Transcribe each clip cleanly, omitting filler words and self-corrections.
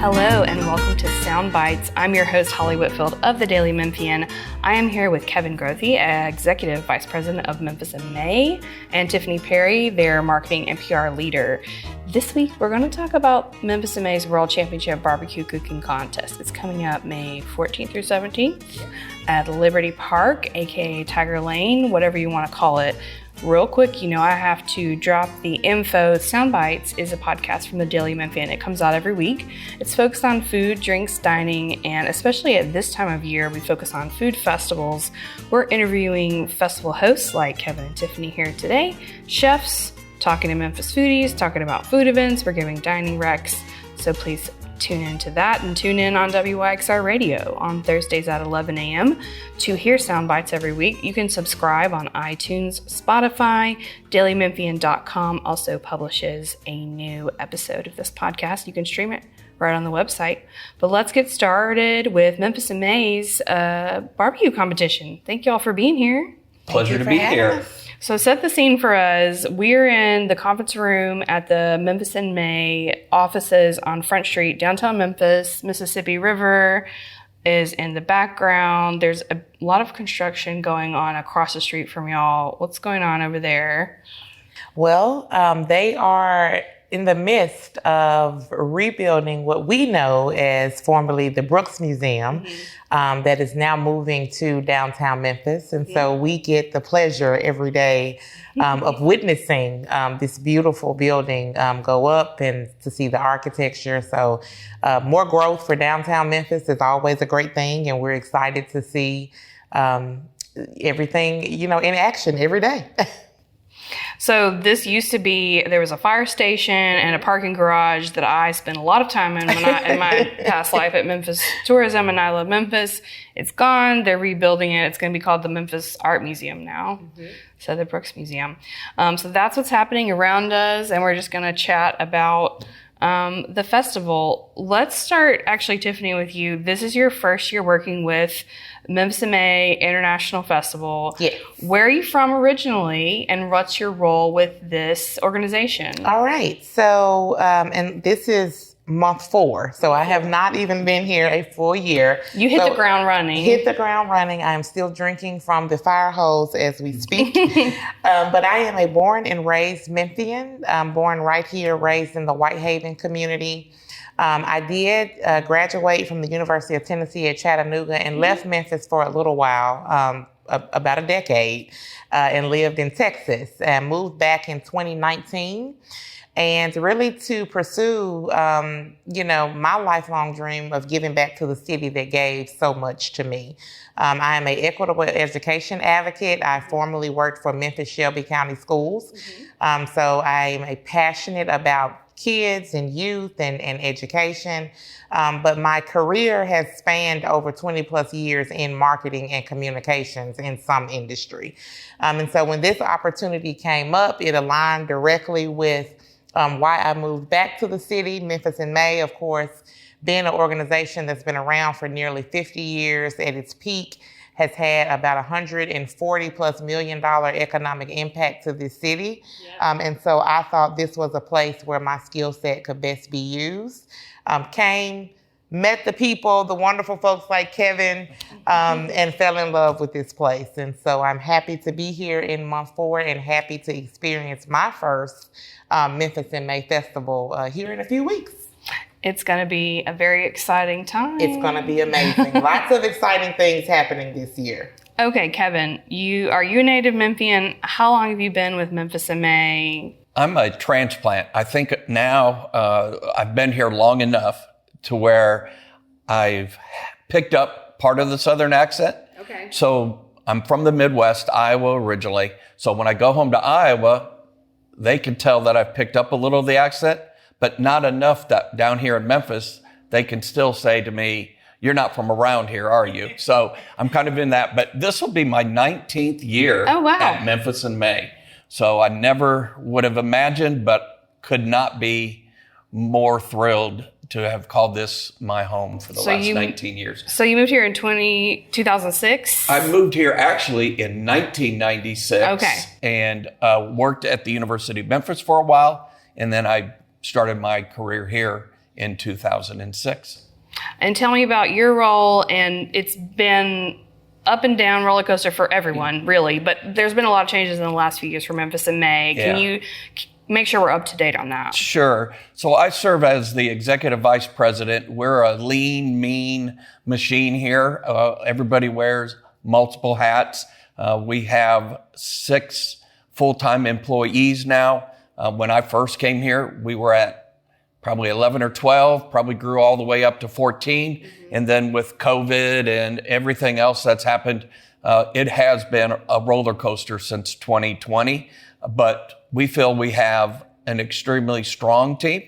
Hello and welcome to Sound Bites. I'm your host, Holly Whitfield of the Daily Memphian. I am here with Kevin Grothe, Executive Vice President of Memphis in May, and Tiffani Perry, their Marketing and PR Leader. This week, we're going to talk about Memphis in May's World Championship Barbecue Cooking Contest. It's coming up May 14th through 17th at Liberty Park, aka Tiger Lane, whatever you want to call it. Real quick, I have to drop the info. Sound Bites is a podcast from the Daily Memphian. It comes out every week. It's focused on food, drinks, dining, and especially at this time of year, we focus on food festivals. We're interviewing festival hosts like Kevin and Tiffani here today, chefs, talking to Memphis foodies, talking about food events. We're giving dining recs, so please tune into that and tune in on WYXR Radio on Thursdays at 11 a.m. to hear Sound Bites every week. You can subscribe on iTunes, Spotify. DailyMemphian.com also publishes a new episode of this podcast. You can stream it right on the website. But let's get started with Memphis in May's barbecue competition. Thank you all for being here. Pleasure to be here. So set the scene for us. We're in the conference room at the Memphis in May offices on Front Street, downtown Memphis. Mississippi River is in the background. There's a lot of construction going on across the street from y'all. What's going on over there? Well, they are in the midst of rebuilding what we know as formerly the Brooks Museum, that is now moving to downtown Memphis. And so we get the pleasure every day of witnessing this beautiful building go up and to see the architecture. So more growth for downtown Memphis is always a great thing. And we're excited to see everything, in action every day. So this used to be, there was a fire station and a parking garage that I spent a lot of time in in my past life at Memphis Tourism, and I love Memphis. It's gone. They're rebuilding it. It's going to be called the Memphis Art Museum now. So the Brooks Museum. So that's what's happening around us, and we're just going to chat about the festival. Let's start, actually, Tiffani, with you. This is your first year working with Memphis in May International Festival. Yes. Where are you from originally, and what's your role with this organization? All right. So, and this is month 4. So I have not even been here a full year. You hit the ground running. Hit the ground running. I am still drinking from the fire hose as we speak. But I am a born and raised Memphian. Born right here, raised in the Whitehaven community. I did graduate from the University of Tennessee at Chattanooga and left Memphis for a little while, about a decade, and lived in Texas and moved back in 2019. And really to pursue, my lifelong dream of giving back to the city that gave so much to me. I am an equitable education advocate. I formerly worked for Memphis Shelby County Schools. So I am passionate about kids and youth and education. But my career has spanned over 20 plus years in marketing and communications in some industry. And so when this opportunity came up, it aligned directly with why I moved back to the city. Memphis in May, of course, being an organization that's been around for nearly 50 years, at its peak, has had about $140+ million economic impact to this city. And so I thought this was a place where my skill set could best be used. Met the people, the wonderful folks like Kevin, and fell in love with this place. And so I'm happy to be here in month 4 and happy to experience my first Memphis in May Festival here in a few weeks. It's going to be a very exciting time. It's going to be amazing. Lots of exciting things happening this year. Okay, Kevin, are you a native Memphian? How long have you been with Memphis in May? I'm a transplant. I think now I've been here long enough to where I've picked up part of the Southern accent. Okay. So I'm from the Midwest, Iowa originally. So when I go home to Iowa, they can tell that I've picked up a little of the accent, but not enough that down here in Memphis, they can still say to me, "You're not from around here, are you?" So I'm kind of in that, but this will be my 19th year at Memphis in May. So I never would have imagined, but could not be more thrilled to have called this my home for the last 19 years. So you moved here in 2006? I moved here actually in 1996. Okay. And worked at the University of Memphis for a while. And then I started my career here in 2006. And tell me about your role, and it's been up and down roller coaster for everyone, really, but there's been a lot of changes in the last few years for Memphis in May. Can you make sure we're up to date on that? Sure. So I serve as the executive vice president. We're a lean, mean machine here. Everybody wears multiple hats. We have 6 full-time employees now. When I first came here, we were at probably 11 or 12, probably grew all the way up to 14. Mm-hmm. And then with COVID and everything else that's happened, it has been a roller coaster since 2020. But we feel we have an extremely strong team.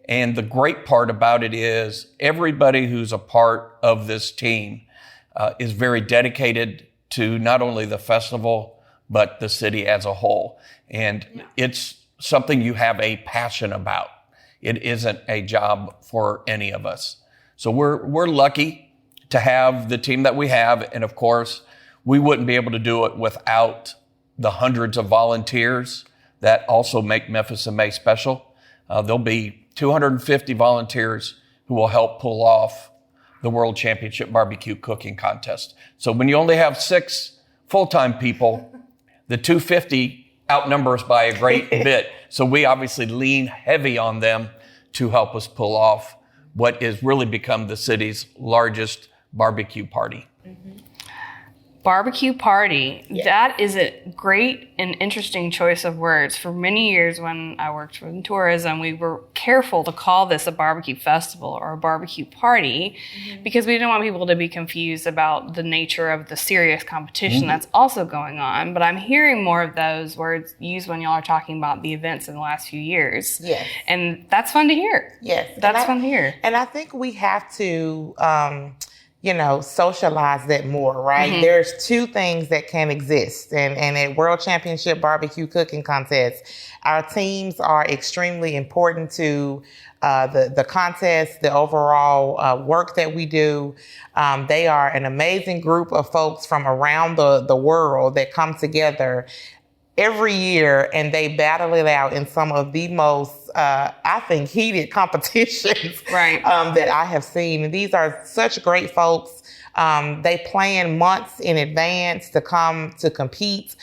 And the great part about it is everybody who's a part of this team is very dedicated to not only the festival, but the city as a whole. And it's something you have a passion about. It isn't a job for any of us. So we're lucky to have the team that we have. And of course, we wouldn't be able to do it without the hundreds of volunteers that also make Memphis in May special. There'll be 250 volunteers who will help pull off the World Championship Barbecue Cooking Contest. So when you only have 6 full-time people, the 250 outnumber us by a great bit. So we obviously lean heavy on them to help us pull off what is really become the city's largest barbecue party. Mm-hmm. Barbecue party. Yes. That is a great and interesting choice of words. For many years when I worked in tourism, we were careful to call this a barbecue festival or a barbecue party because we didn't want people to be confused about the nature of the serious competition that's also going on. But I'm hearing more of those words used when y'all are talking about the events in the last few years. Yes. And that's fun to hear. Yes. That's fun to hear. And I think we have to socialize that more, right? Mm-hmm. There's 2 things that can exist. And at World Championship Barbecue Cooking Contest, our teams are extremely important to the contest, the overall work that we do. They are an amazing group of folks from around the world that come together every year, and they battle it out in some of the most, I think, heated competitions that I have seen. And these are such great folks. They plan months in advance to come to compete.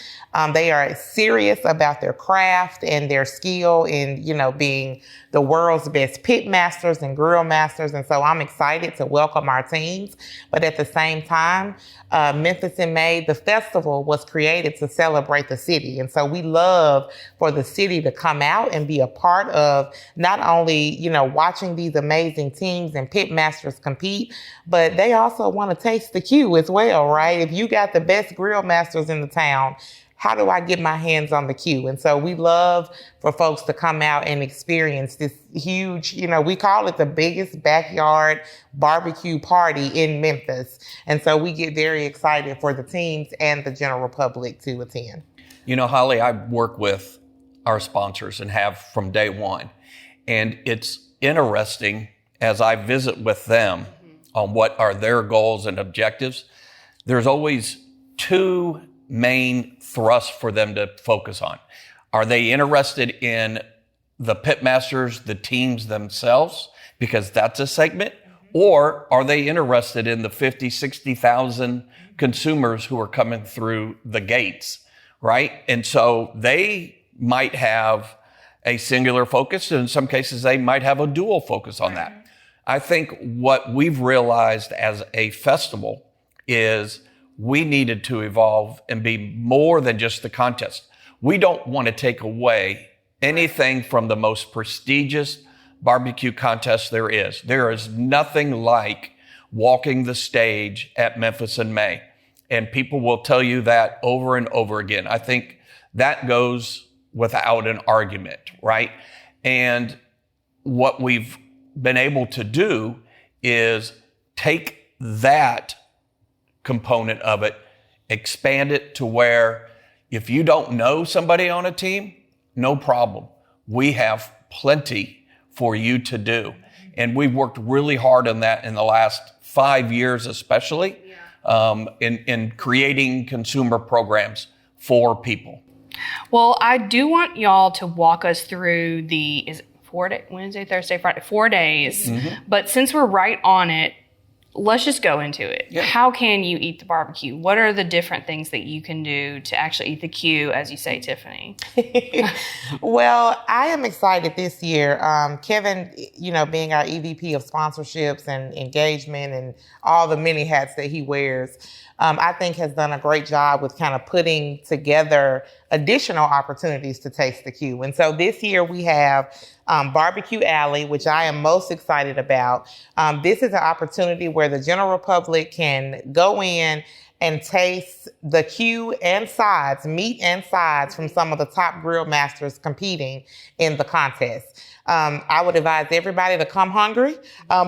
They are serious about their craft and their skill in, being the world's best pit masters and grill masters. And so I'm excited to welcome our teams. But at the same time, Memphis in May, the festival was created to celebrate the city. And so we love for the city to come out and be a part of not only, watching these amazing teams and pit masters compete, but they also want to taste the cue as well, right? If you got the best grill masters in the town, how do I get my hands on the cue? And so we love for folks to come out and experience this huge, we call it the biggest backyard barbecue party in Memphis. And so we get very excited for the teams and the general public to attend. Holly, I work with our sponsors and have from day one. And it's interesting as I visit with them on what are their goals and objectives. There's always 2 main thrusts for them to focus on. Are they interested in the pitmasters, the teams themselves, because that's a segment? Or are they interested in the 50, 60,000 consumers who are coming through the gates, right? And so they might have a singular focus, and in some cases they might have a dual focus on that. I think what we've realized as a festival is we needed to evolve and be more than just the contest. We don't want to take away anything from the most prestigious barbecue contest there is. There is nothing like walking the stage at Memphis in May. And people will tell you that over and over again. I think that goes without an argument, right? And what we've been able to do is take that component of it, expand it to where if you don't know somebody on a team, no problem. We have plenty for you to do. And we've worked really hard on that in the last 5 years, especially in creating consumer programs for people. Well, I do want y'all to walk us through the Wednesday, Thursday, Friday, 4 days. But since we're right on it, let's just go into it. Yeah. How can you eat the barbecue? What are the different things that you can do to actually eat the Q, as you say, Tiffani? Well, I am excited this year. Kevin, being our EVP of sponsorships and engagement and all the many hats that he wears, I think has done a great job with kind of putting together additional opportunities to taste the Q. And so this year we have Barbecue Alley, which I am most excited about. This is an opportunity where the general public can go in and taste the Q and sides, meat and sides from some of the top grill masters competing in the contest. I would advise everybody to come hungry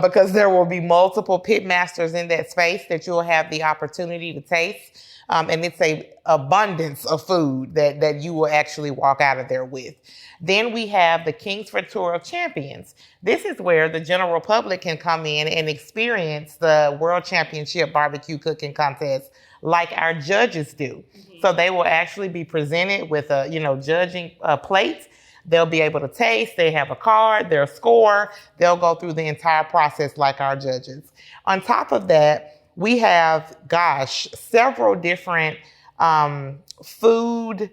because there will be multiple pit masters in that space that you'll have the opportunity to taste. And it's a abundance of food that you will actually walk out of there with. Then we have the Kingsford Tour of Champions. This is where the general public can come in and experience the World Championship Barbecue Cooking Contest like our judges do. So they will actually be presented with a, judging plate. They'll be able to taste. They have a card, their score. They'll go through the entire process like our judges. On top of that, we have, several different food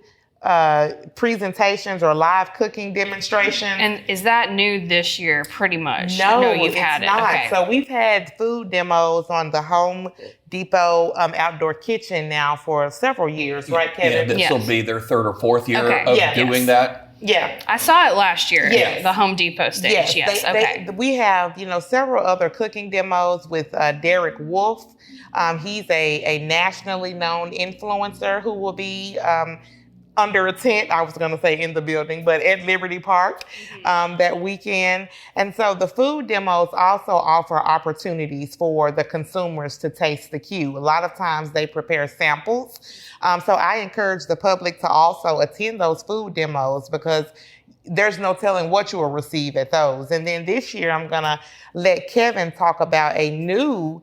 presentations or live cooking demonstrations. And is that new this year, pretty much? No, you've had it. not. Okay. So we've had food demos on the Home Depot outdoor kitchen now for several years, right, Kevin? Yeah, this will be their third or fourth year of doing that. Yeah. I saw it last year Yes. at the Home Depot stage. Yes. We have, several other cooking demos with Derek Wolf. He's a nationally known influencer who will be under a tent, I was going to say in the building, but at Liberty Park that weekend. And so the food demos also offer opportunities for the consumers to taste the Q. A lot of times they prepare samples. So I encourage the public to also attend those food demos because there's no telling what you will receive at those. And then this year, I'm going to let Kevin talk about a new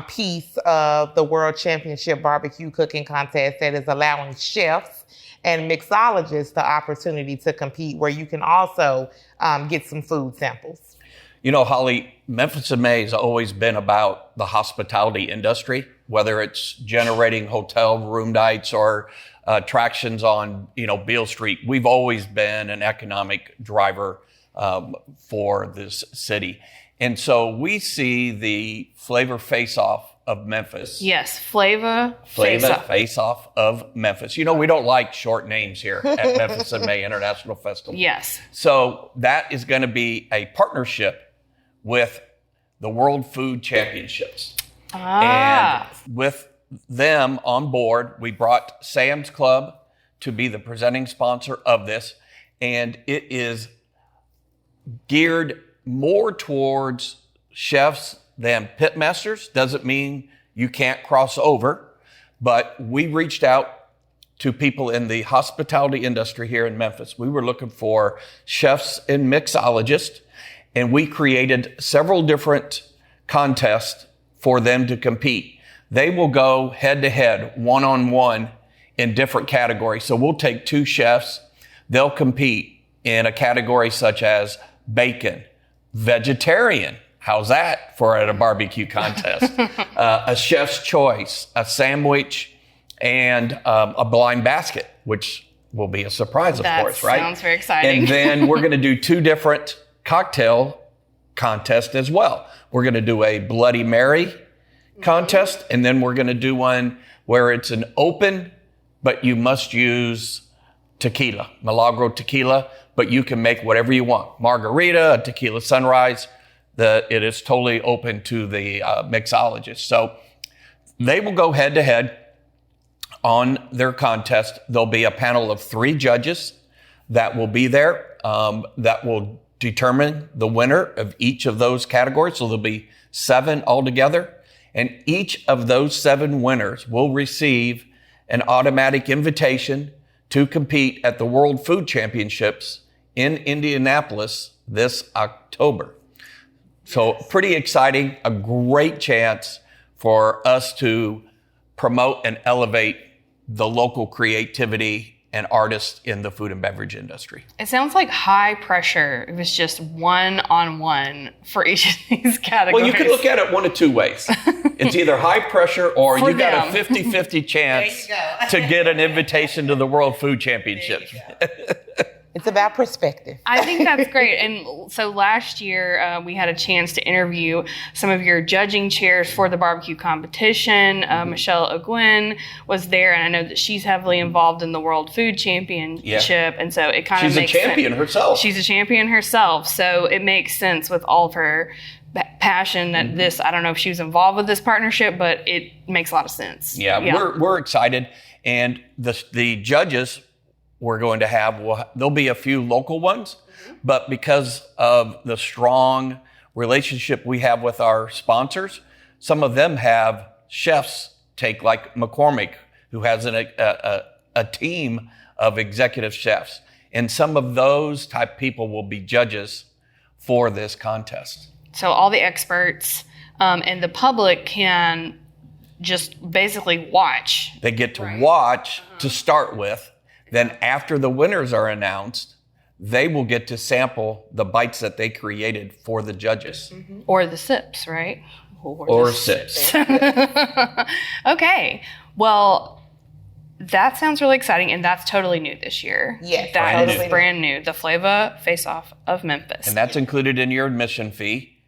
piece of the World Championship Barbecue Cooking Contest that is allowing chefs and mixologists the opportunity to compete, where you can also get some food samples. Holly, Memphis in May has always been about the hospitality industry, whether it's generating hotel room nights or attractions on, Beale Street. We've always been an economic driver for this city. And so we see the Flavor Face-Off of Memphis. Yes, Flavor Face-Off of Memphis. We don't like short names here at Memphis in May International Festival. Yes. So that is going to be a partnership with the World Food Championships. And with them on board, we brought Sam's Club to be the presenting sponsor of this. And it is geared more towards chefs than pitmasters. Doesn't mean you can't cross over, but we reached out to people in the hospitality industry here in Memphis. We were looking for chefs and mixologists, and we created several different contests for them to compete. They will go head-to-head, one-on-one in different categories. So we'll take two chefs. They'll compete in a category such as bacon, vegetarian. How's that for at a barbecue contest? A chef's choice, a sandwich, and a blind basket, which will be a surprise, of course, right? That sounds very exciting. And then we're going to do two different cocktail contests as well. We're going to do a Bloody Mary contest, and then we're going to do one where it's an open, but you must use tequila, Milagro tequila, but you can make whatever you want. Margarita, a tequila sunrise. It is totally open to the mixologist. So they will go head to head on their contest. There'll be a panel of 3 judges that will be there that will determine the winner of each of those categories. So there'll be 7 altogether. And each of those 7 winners will receive an automatic invitation to compete at the World Food Championships in Indianapolis this October. So pretty exciting, a great chance for us to promote and elevate the local creativity and artists in the food and beverage industry. It sounds like high pressure. It was just one-on-one for each of these categories. Well, you could look at it one of two ways. It's either high pressure or For you got a them. 50-50 chance to get an invitation to the World Food Championships. It's about perspective. I think that's great. And so last year, we had a chance to interview some of your judging chairs for the barbecue competition. Michelle Ogwin was there, and I know that she's heavily involved in the World Food Championship. And so it kind of makes sense. She's a champion herself. She's a champion herself. So it makes sense with all of her passion that this, I don't know if she was involved with this partnership, but it makes a lot of sense. Yeah. We're excited. And the judges we're going to have, there'll be a few local ones, but because of the strong relationship we have with our sponsors, some of them have chefs take, like McCormick, who has a team of executive chefs. And some of those type people will be judges for this contest. So all the experts and the public can just basically watch. They get to watch to start with. Then after the winners are announced, they will get to sample the bites that they created for the judges. Or the sips, right? Or sips. Okay. Well, that sounds really exciting, and that's totally new this year. Yes, That totally is brand new. The Flava Face-Off of Memphis. And that's included in your admission fee,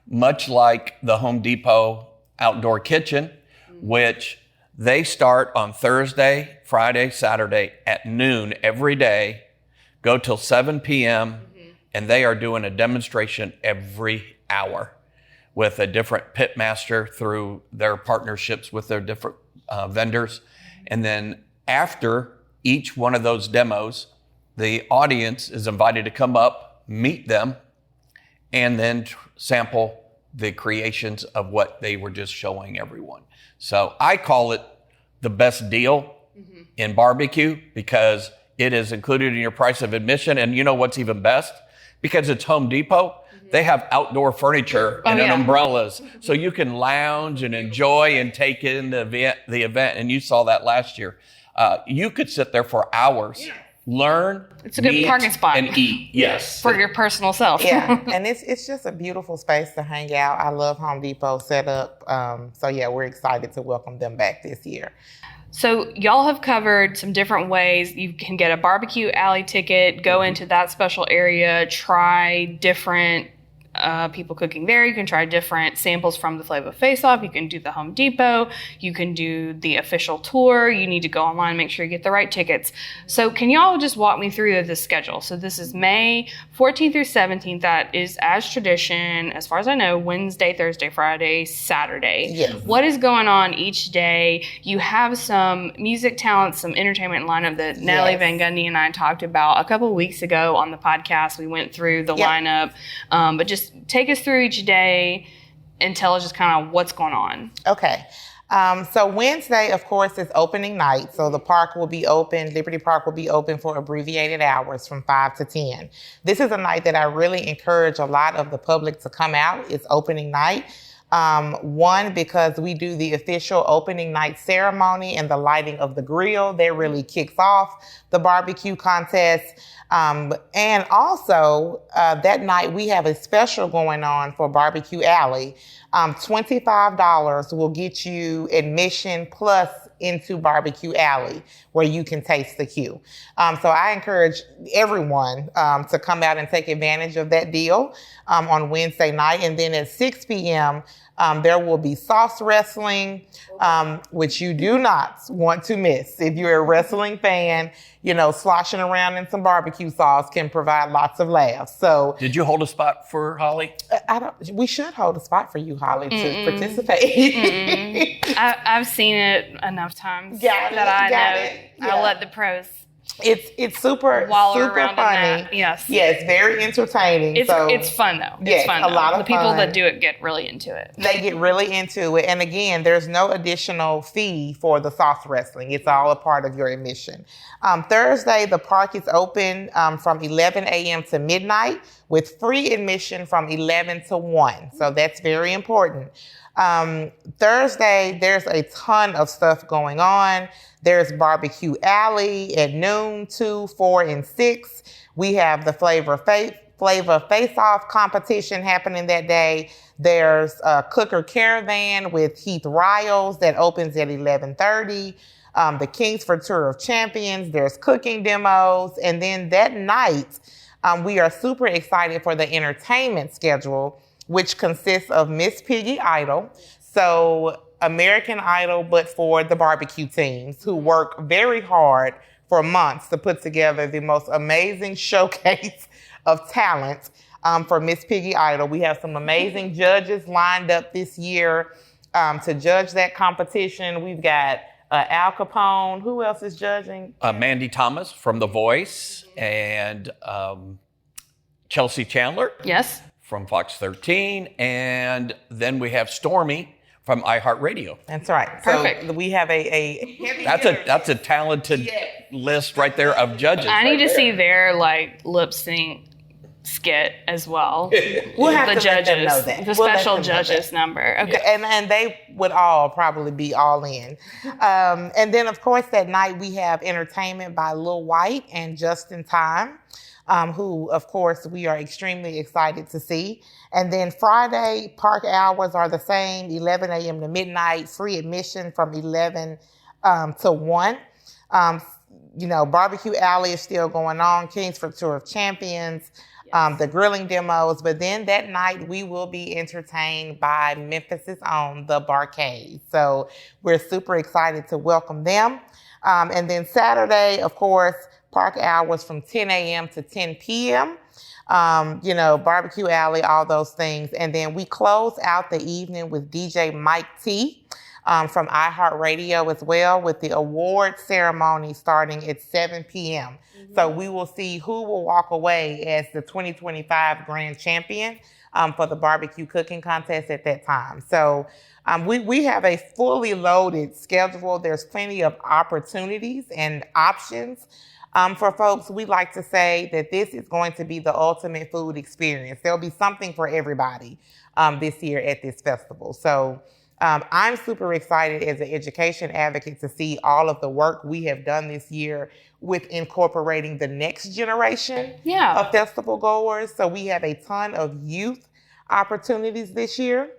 much like the Home Depot outdoor kitchen, which they start on Thursday, Friday, Saturday at noon every day, go till 7 p.m., and they are doing a demonstration every hour with a different pit master through their partnerships with their different vendors. And then after each one of those demos, the audience is invited to come up, meet them, and then sample the creations of what they were just showing everyone. So I call it the best deal in barbecue because it is included in your price of admission. And you know what's even best? Because it's Home Depot, they have outdoor furniture and umbrellas. So you can lounge and enjoy and take in the event. And you saw that last year. You could sit there for hours, learn, it's a good parking spot. and eat. Yes. For your personal self. Yeah, and it's just a beautiful space to hang out. I love Home Depot setup. So yeah, we're excited to welcome them back this year. So y'all have covered some different ways. You can get a barbecue alley ticket, go into that special area, try different people cooking there. You can try different samples from the Flava Face-Off. You can do the Home Depot. You can do the official tour. You need to go online and make sure you get the right tickets. So can y'all just walk me through the schedule? So this is May 14th through 17th. That is, as tradition, as far as I know, Wednesday, Thursday, Friday, Saturday. Yes. What is going on each day? You have some music talent, some entertainment lineup that Natalie Van Gundy and I talked about a couple of weeks ago on the podcast. We went through the lineup, but just take us through each day and tell us just kind of what's going on. Okay. So Wednesday, of course, is opening night. So the park will be open, Liberty Park will be open for abbreviated hours from 5 to 10. This is a night that I really encourage a lot of the public to come out. It's opening night. One, because we do the official opening night ceremony and the lighting of the grill. That really kicks off the barbecue contest. And also, that night we have a special going on for Barbecue Alley. $25 will get you admission plus into Barbecue Alley where you can taste the queue. So I encourage everyone to come out and take advantage of that deal on Wednesday night. And then at 6 p.m., there will be sauce wrestling, which you do not want to miss. If you're a wrestling fan, you know, sloshing around in some barbecue sauce can provide lots of laughs. So, did you hold a spot for Holly? We should hold a spot for you, Holly, to participate. I've seen it enough times Got that it, I know. it. I'll let the pros. It's super around funny. in that. Yes. Yes, very entertaining. It's fun though. Yes, It's fun. a lot of the people fun. that do it get really into it. They get really into it. And again, there's no additional fee for the sauce wrestling. It's all a part of your admission. Thursday, the park is open from 11 a.m. to midnight with free admission from 11 to 1. So that's very important. Thursday, there's a ton of stuff going on. There's Barbecue Alley at noon, 2, 4, and 6. We have the Flavor Face-Off competition happening that day. There's a Cooker Caravan with Heath Riles that opens at 11:30. The Kingsford Tour of Champions. There's cooking demos. And then that night, we are super excited for the entertainment schedule, which consists of Miss Piggy Idol. So American Idol, but for the barbecue teams who work very hard for months to put together the most amazing showcase of talent for Miss Piggy Idol. We have some amazing judges lined up this year to judge that competition. We've got Al Capone. Who else is judging? Mandy Thomas from The Voice and Chelsea Chandler. Yes. From Fox 13. And then we have Stormy from iHeartRadio. That's right. Perfect. So we have a heavy That's a talented list right there of judges. I need to see their lip sync skit as well. We'll have the to judges, let them know that. the We'll let special them know judges that. number. Okay. And they would all probably be all in. And then, of course, that night we have entertainment by Lil White and Justin Time, who, of course, we are extremely excited to see. And then Friday, park hours are the same, 11 a.m. to midnight, free admission from 11 to 1. Barbecue Alley is still going on, Kingsford Tour of Champions, the grilling demos. But then that night, we will be entertained by Memphis's own, the Barcade. So we're super excited to welcome them. And then Saturday, of course, park hours from 10 a.m. to 10 p.m. Barbecue Alley, all those things. And then we close out the evening with DJ Mike T from iHeartRadio as well, with the award ceremony starting at 7 p.m. Mm-hmm. So we will see who will walk away as the 2025 grand champion for the barbecue cooking contest at that time. So we have a fully loaded schedule. There's plenty of opportunities and options. For folks, we like to say that this is going to be the ultimate food experience. There'll be something for everybody this year at this festival. So I'm super excited as an education advocate to see all of the work we have done this year with incorporating the next generation of festival goers. So we have a ton of youth opportunities this year.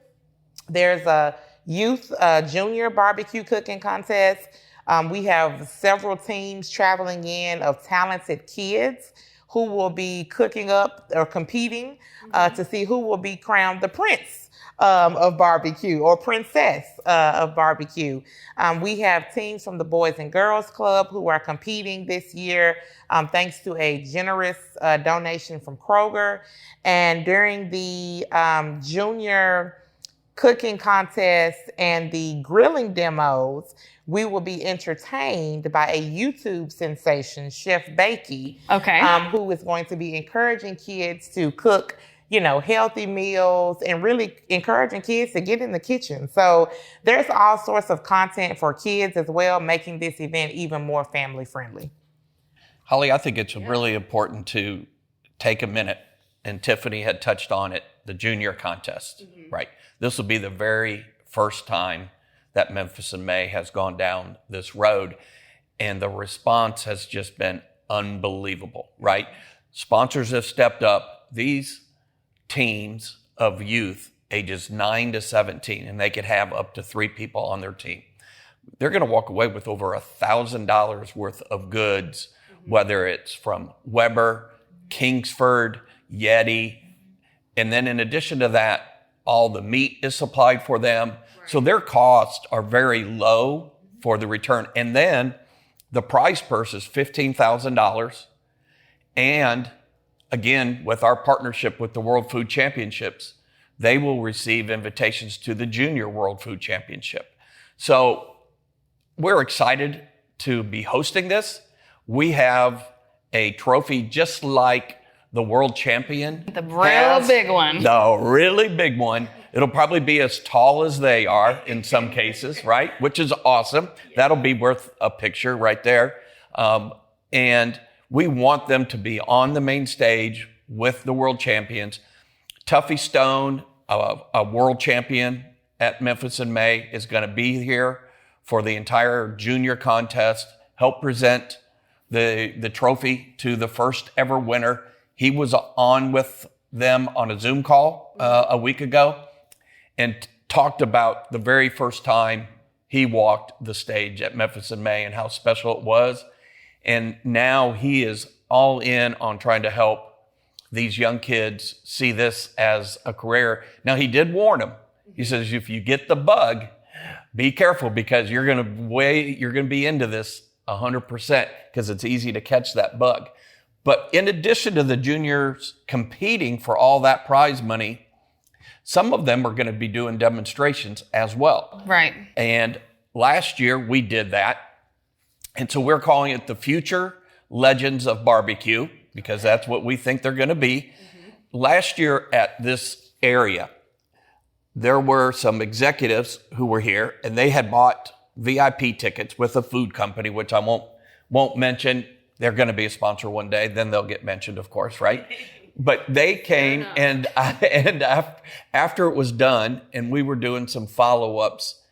There's a youth junior barbecue cooking contest. We have several teams traveling in of talented kids who will be cooking up or competing to see who will be crowned the prince of barbecue or princess of barbecue. We have teams from the Boys and Girls Club who are competing this year thanks to a generous donation from Kroger. And during the junior cooking contest and the grilling demos, we will be entertained by a YouTube sensation, Chef Bakey, who is going to be encouraging kids to cook, healthy meals and really encouraging kids to get in the kitchen. So there's all sorts of content for kids as well, making this event even more family friendly. Holly, I think it's really important to take a minute, and Tiffani had touched on it, the junior contest, right? This will be the very first time that Memphis in May has gone down this road, and the response has just been unbelievable, right? Sponsors have stepped up. These teams of youth, ages 9 to 17, and they could have up to 3 people on their team. They're going to walk away with over $1,000 worth of goods, whether it's from Weber, Kingsford, Yeti, and then in addition to that, all the meat is supplied for them. Right. So their costs are very low for the return. And then the prize purse is $15,000. And again, with our partnership with the World Food Championships, they will receive invitations to the Junior World Food Championship. So we're excited to be hosting this. We have a trophy just like the world champion. The real big one. The really big one. It'll probably be as tall as they are in some cases, right? Which is awesome. That'll be worth a picture right there. And we want them to be on the main stage with the world champions. Tuffy Stone, a world champion at Memphis in May is going to be here for the entire junior contest, help present the trophy to the first ever winner. He was on with them on a Zoom call a week ago and talked about the very first time he walked the stage at Memphis in May and how special it was. And now he is all in on trying to help these young kids see this as a career. Now, he did warn them. He says, if you get the bug, be careful because you're going to be into this 100% because it's easy to catch that bug. But in addition to the juniors competing for all that prize money, some of them are going to be doing demonstrations as well. Right. And last year we did that. And so we're calling it the Future Legends of Barbecue because that's what we think they're going to be. Mm-hmm. Last year at this area, there were some executives who were here and they had bought VIP tickets with a food company, which I won't mention. They're going to be a sponsor one day. Then they'll get mentioned, of course, right? But they came and after it was done and we were doing some follow-ups,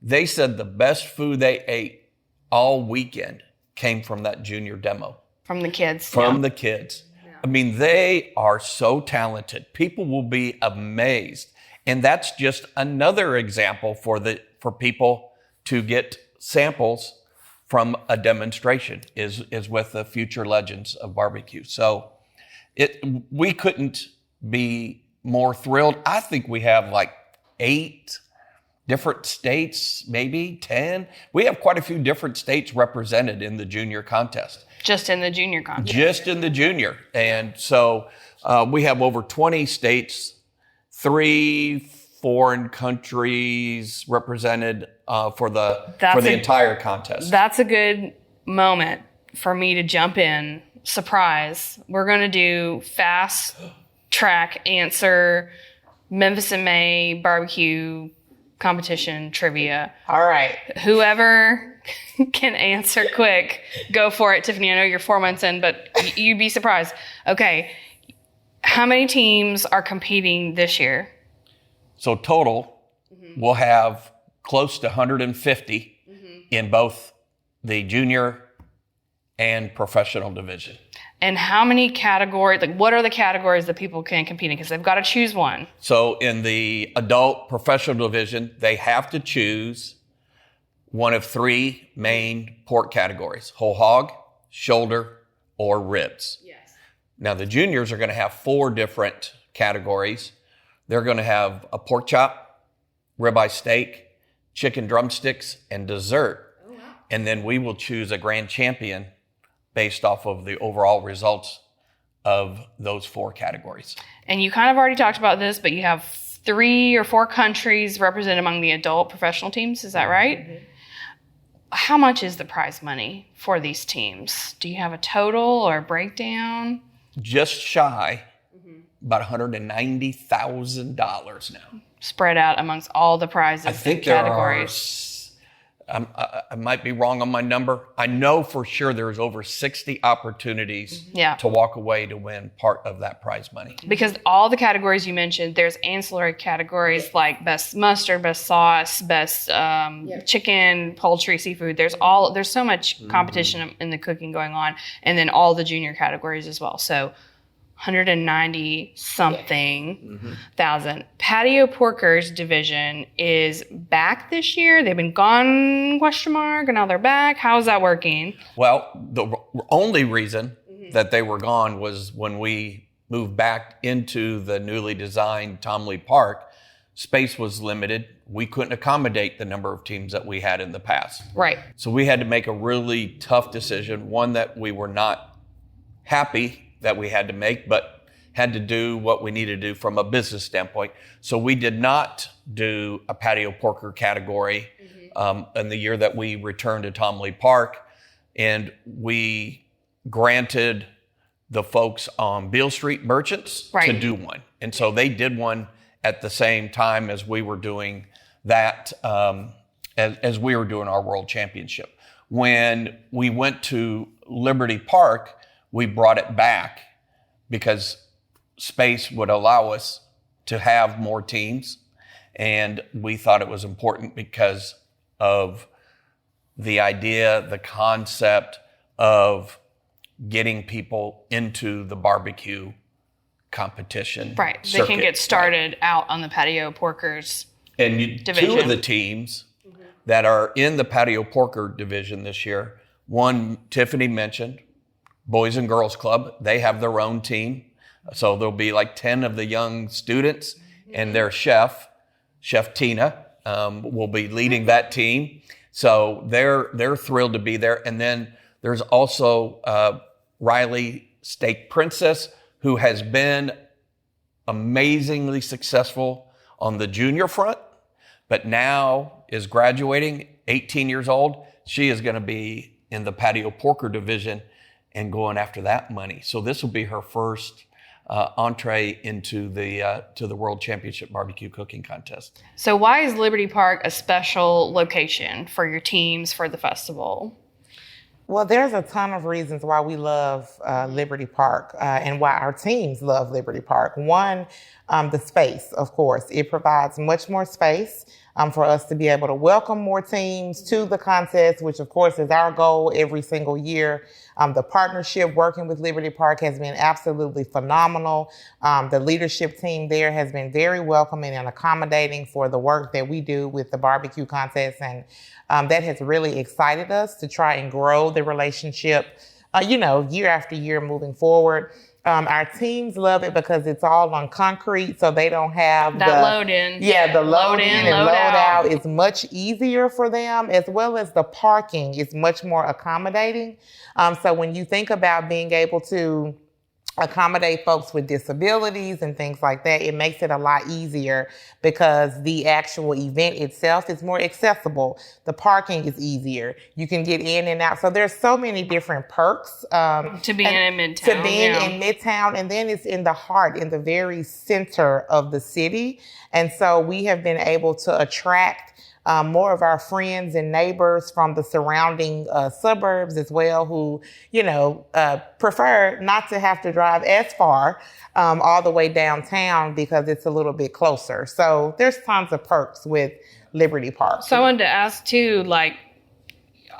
they said the best food they ate all weekend came from that junior demo. From the kids. From the kids. Yeah. I mean, they are so talented. People will be amazed. And that's just another example for people to get samples from a demonstration is with the Future Legends of Barbecue. So we couldn't be more thrilled. I think we have like 8 different states, maybe 10. We have quite a few different states represented in the junior contest. Just in the junior contest. Just in the junior. And so we have over 20 states, 3 foreign countries represented for the entire contest. That's a good moment for me to jump in. Surprise. We're going to do fast track answer Memphis in May barbecue competition trivia. All right. Whoever can answer quick, go for it. Tiffani, I know you're 4 months in, but you'd be surprised. Okay. How many teams are competing this year? So total, we'll have close to 150 in both the junior and professional division. And how many categories, like what are the categories that people can compete in? Because they've got to choose one. So in the adult professional division, they have to choose one of 3 main pork categories: whole hog, shoulder, or ribs. Yes. Now the juniors are going to have 4 different categories. They're going to have a pork chop, ribeye steak, chicken drumsticks, and dessert. Oh, wow. And then we will choose a grand champion based off of the overall results of those 4 categories. And you kind of already talked about this, but you have 3 or 4 countries represented among the adult professional teams. Is that right? Mm-hmm. How much is the prize money for these teams? Do you have a total or a breakdown? Just shy, about $190,000 now. Spread out amongst all the prizes I think categories. I might be wrong on my number. I know for sure there's over 60 opportunities to walk away to win part of that prize money. Because all the categories you mentioned, there's ancillary categories like best mustard, best sauce, best chicken, poultry, seafood. There's so much competition in the cooking going on, and then all the junior categories as well. So 190 something thousand. Patio Porkers division is back this year. They've been gone, ? And now they're back. How's that working? Well, the only reason that they were gone was when we moved back into the newly designed Tom Lee Park. Space was limited. We couldn't accommodate the number of teams that we had in the past. Right. So we had to make a really tough decision, one that we were not happy that we had to make, but had to do what we needed to do from a business standpoint. So we did not do a patio porker category in the year that we returned to Tom Lee Park. And we granted the folks on Beale Street Merchants to do one. And so they did one at the same time as we were doing that, as we were doing our world championship. When we went to Liberty Park, we brought it back because space would allow us to have more teams. And we thought it was important because of the idea, the concept of getting people into the barbecue competition. Right. They circuit. can get started out on the patio porkers And division. Two of the teams that are in the patio porker division this year, one Tiffani mentioned, Boys and Girls Club, they have their own team. So there'll be like 10 of the young students and their chef Tina, will be leading that team. So they're thrilled to be there. And then there's also Riley Steak Princess, who has been amazingly successful on the junior front, but now is graduating, 18 years old. She is going to be in the patio porker division and going after that money. So this will be her first entree into the World Championship Barbecue Cooking Contest. So why is Liberty Park a special location for your teams for the festival? Well, there's a ton of reasons why we love Liberty Park and why our teams love Liberty Park. One, the space, of course. It provides much more space for us to be able to welcome more teams to the contest, which of course is our goal every single year. The partnership working with Liberty Park has been absolutely phenomenal. The leadership team there has been very welcoming and accommodating for the work that we do with the barbecue contest. And that has really excited us to try and grow the relationship, year after year moving forward. Our teams love it because it's all on concrete, so they don't have that load in. Yeah, the load in and load out is much easier for them, as well as the parking is much more accommodating. So when you think about being able to accommodate folks with disabilities and things like that, it makes it a lot easier because the actual event itself is more accessible. The parking is easier. You can get in and out. So there's so many different perks. To being in Midtown. To being in Midtown. And then it's in the heart, in the very center of the city. And so we have been able to attract more of our friends and neighbors from the surrounding suburbs as well, who, prefer not to have to drive as far all the way downtown because it's a little bit closer. So there's tons of perks with Liberty Park. So I wanted to ask too,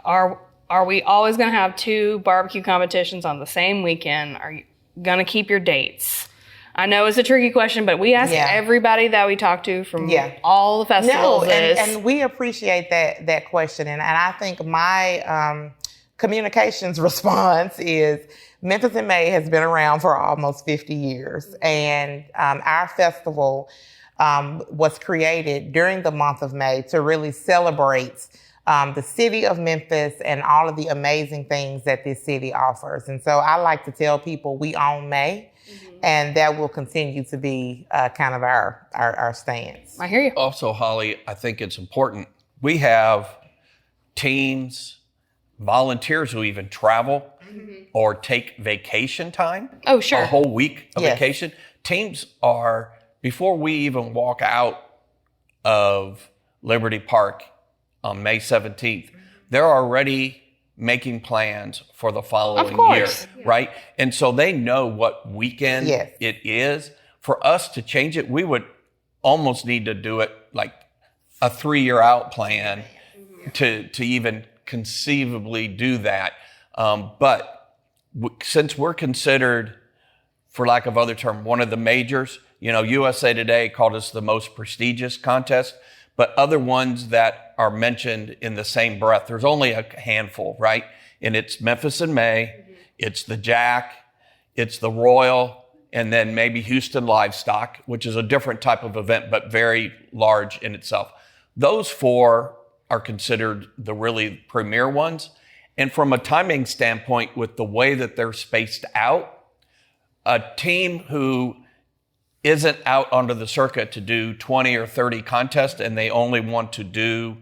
are we always going to have two barbecue competitions on the same weekend? Are you going to keep your dates? I know it's a tricky question, but we ask everybody that we talk to from all the festivals. No, and we appreciate that question. And I think my communications response is Memphis in May has been around for almost 50 years. And our festival was created during the month of May to really celebrate the city of Memphis and all of the amazing things that this city offers. And so I like to tell people we own May. And that will continue to be kind of our stance. I hear you. Also, Holly, I think it's important. We have teams, volunteers who even travel or take vacation time. Oh, sure. A whole week of vacation. Teams are, before we even walk out of Liberty Park on May 17th, they're already making plans for the following year, right? And so they know what weekend it is. For us to change it, we would almost need to do it like a 3-year out plan to even conceivably do that. But since we're considered, for lack of other term, one of the majors, USA Today called us the most prestigious contest, but other ones that are mentioned in the same breath, there's only a handful, right? And it's Memphis in May, it's the Jack, it's the Royal, and then maybe Houston Livestock, which is a different type of event, but very large in itself. Those 4 are considered the really premier ones. And from a timing standpoint, with the way that they're spaced out, a team who isn't out onto the circuit to do 20 or 30 contests and they only want to do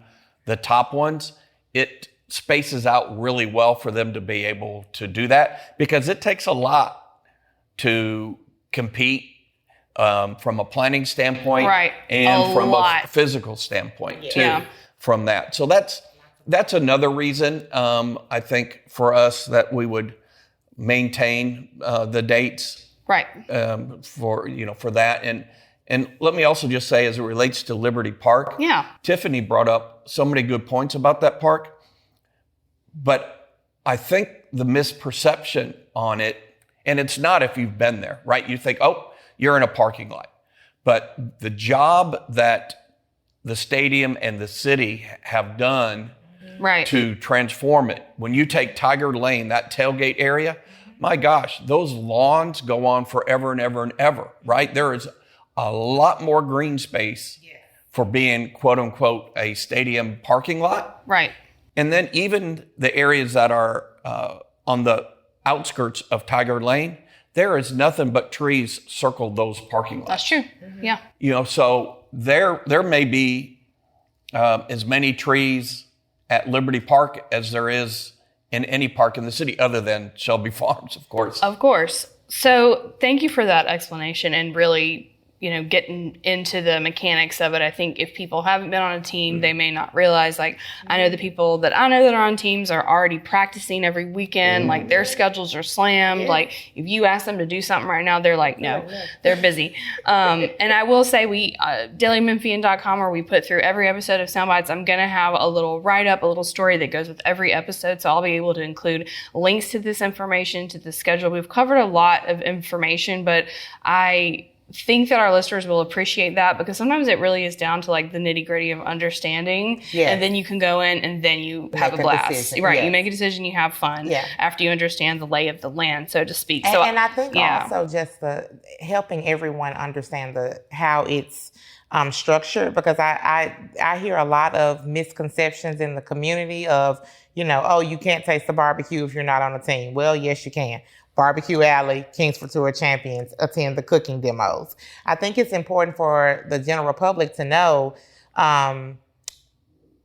the top ones, it spaces out really well for them to be able to do that because it takes a lot to compete from a planning standpoint and from a physical standpoint too from that. So that's another reason I think for us that we would maintain the dates. Right. For that. And let me also just say, as it relates to Liberty Park, Tiffani brought up so many good points about that park. But I think the misperception on it, and it's not if you've been there, right? You think, oh, you're in a parking lot. But the job that the stadium and the city have done to transform it. When you take Tiger Lane, that tailgate area, my gosh, those lawns go on forever and ever and ever, right? There is a lot more green space for being, quote unquote, a stadium parking lot. Right. And then even the areas that are on the outskirts of Tiger Lane, there is nothing but trees circle those parking lots. That's true. Yeah. You know, so there may be as many trees at Liberty Park as there is in any park in the city, other than Shelby Farms, of course. Of course. So thank you for that explanation and really, getting into the mechanics of it. I think if people haven't been on a team, they may not realize, like, I know the people that I know that are on teams are already practicing every weekend. Like, their schedules are slammed. Like, if you ask them to do something right now, they're like, no, they're busy. And I will say dailymemphian.com, where we put through every episode of Soundbites, I'm going to have a little write-up, a little story that goes with every episode. So I'll be able to include links to this information, to the schedule. We've covered a lot of information, but I think that our listeners will appreciate that, because sometimes it really is down to like the nitty gritty of understanding. And then you can go in and then you have a blast. Right. You make a decision, you have fun after you understand the lay of the land, so to speak. And I think also just helping everyone understand how it's structured, because I hear a lot of misconceptions in the community of, oh, you can't taste the barbecue if you're not on a team. Well, yes, you can. Barbecue Alley, Kingsford Tour champions attend the cooking demos. I think it's important for the general public to know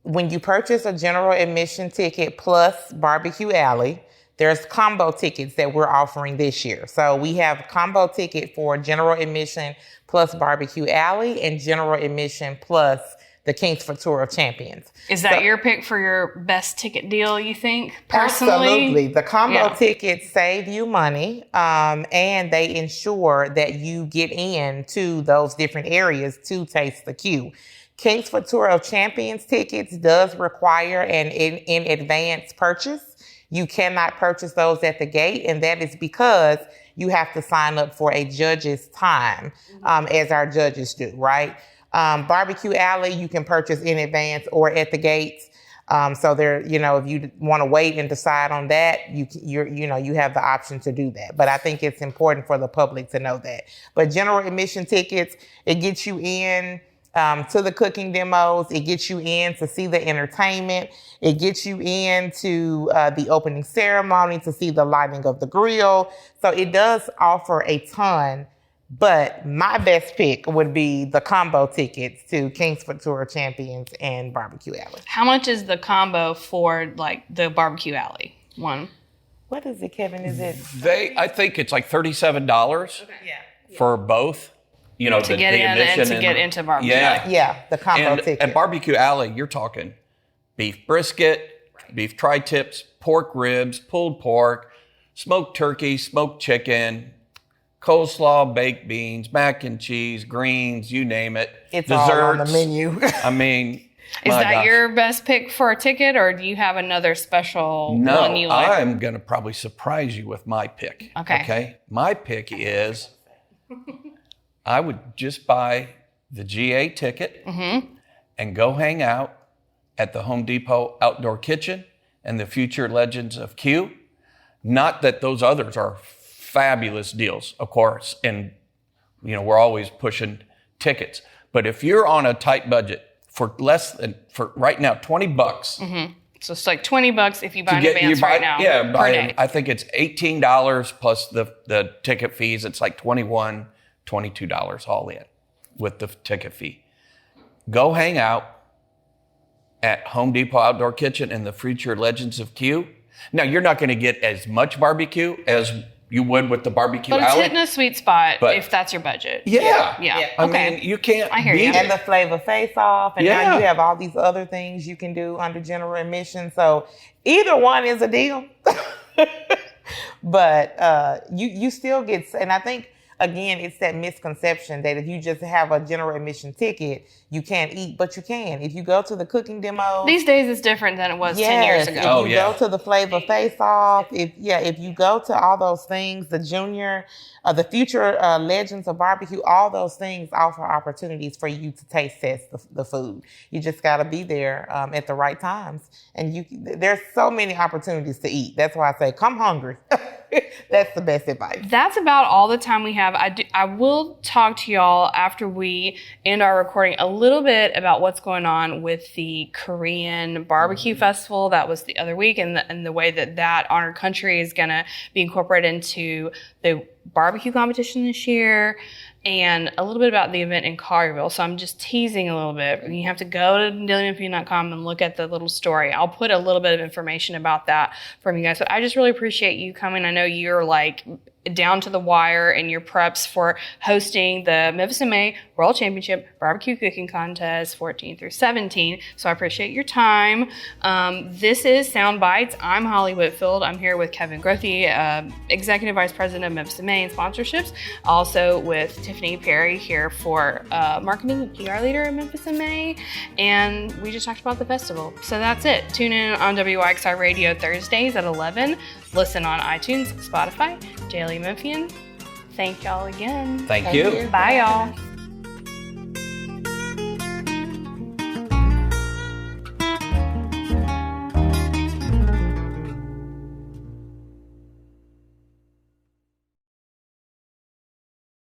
when you purchase a general admission ticket plus Barbecue Alley, there's combo tickets that we're offering this year. So we have combo ticket for general admission plus Barbecue Alley and general admission plus the Kingsford Tour of Champions. Is that your pick for your best ticket deal, you think, personally? Absolutely. The combo tickets save you money, and they ensure that you get into those different areas to taste the queue. Kingsford Tour of Champions tickets does require an in advance purchase. You cannot purchase those at the gate, and that is because you have to sign up for a judge's time, as our judges do, right? Barbecue Alley, you can purchase in advance or at the gates. So there, if you want to wait and decide on that, you have the option to do that. But I think it's important for the public to know that. But general admission tickets, it gets you in to the cooking demos. It gets you in to see the entertainment. It gets you in to the opening ceremony, to see the lighting of the grill. So it does offer a ton. But my best pick would be the combo tickets to Kingsford Tour Champions and Barbecue Alley. How much is the combo for like the Barbecue Alley one? What is it, Kevin? Is it? I think it's like $37 for both. To get in and to get into Barbecue Alley. Yeah, the combo ticket. At Barbecue Alley, you're talking beef brisket, beef tri-tips, pork ribs, pulled pork, smoked turkey, smoked chicken, coleslaw, baked beans, mac and cheese, greens, you name it. It's desserts. All on the menu. I mean, is that your best pick for a ticket, or do you have another special one you like? No, I'm going to probably surprise you with my pick. Okay. My pick is I would just buy the GA ticket and go hang out at the Home Depot Outdoor Kitchen and the Future Legends of Q. Not that those others are fabulous deals, of course, and we're always pushing tickets. But if you're on a tight budget for right now $20, so it's like $20 if you buy in advance right now. Yeah, per day. I think it's $18 plus the ticket fees. It's like $21, $22 all in with the ticket fee. Go hang out at Home Depot Outdoor Kitchen and the Future Legends of Q. Now you're not going to get as much barbecue as you would with the Barbecue Alley. But it's hitting a sweet spot if that's your budget. Yeah. I mean, you can't. I hear you. And the flavor face-off. And now you have all these other things you can do under general admission. So either one is a deal. But you still get, and I think, again, it's that misconception that if you just have a general admission ticket, you can't eat, but you can. If you go to the cooking demo. These days it's different than it was 10 years ago. If you go to the Flavor Face-Off, if you go to all those things, the the future legends of barbecue, all those things offer opportunities for you to taste test the food. You just got to be there at the right times. And there's so many opportunities to eat. That's why I say, come hungry. That's the best advice. That's about all the time we have. I will talk to y'all after we end our recording a little bit about what's going on with the Korean barbecue festival. That was the other week, and the way that honored country is going to be incorporated into the barbecue competition this year, and a little bit about the event in Collierville. So I'm just teasing a little bit. You have to go to dailymemphian.com and look at the little story. I'll put a little bit of information about that from you guys. But I just really appreciate you coming. I know you're like down to the wire in your preps for hosting the Memphis in May World Championship Barbecue Cooking Contest 14 through 17. So I appreciate your time. This is Sound Bites. I'm Holly Whitfield. I'm here with Kevin Grothe, Executive Vice President of Memphis in May and Sponsorships. Also with Tiffani Perry here for Marketing and PR Leader at Memphis in May. And we just talked about the festival. So that's it. Tune in on WYXI Radio Thursdays at 11. Listen on iTunes, Spotify, Daily Memphian. Thank y'all again. Thank you. Bye, y'all.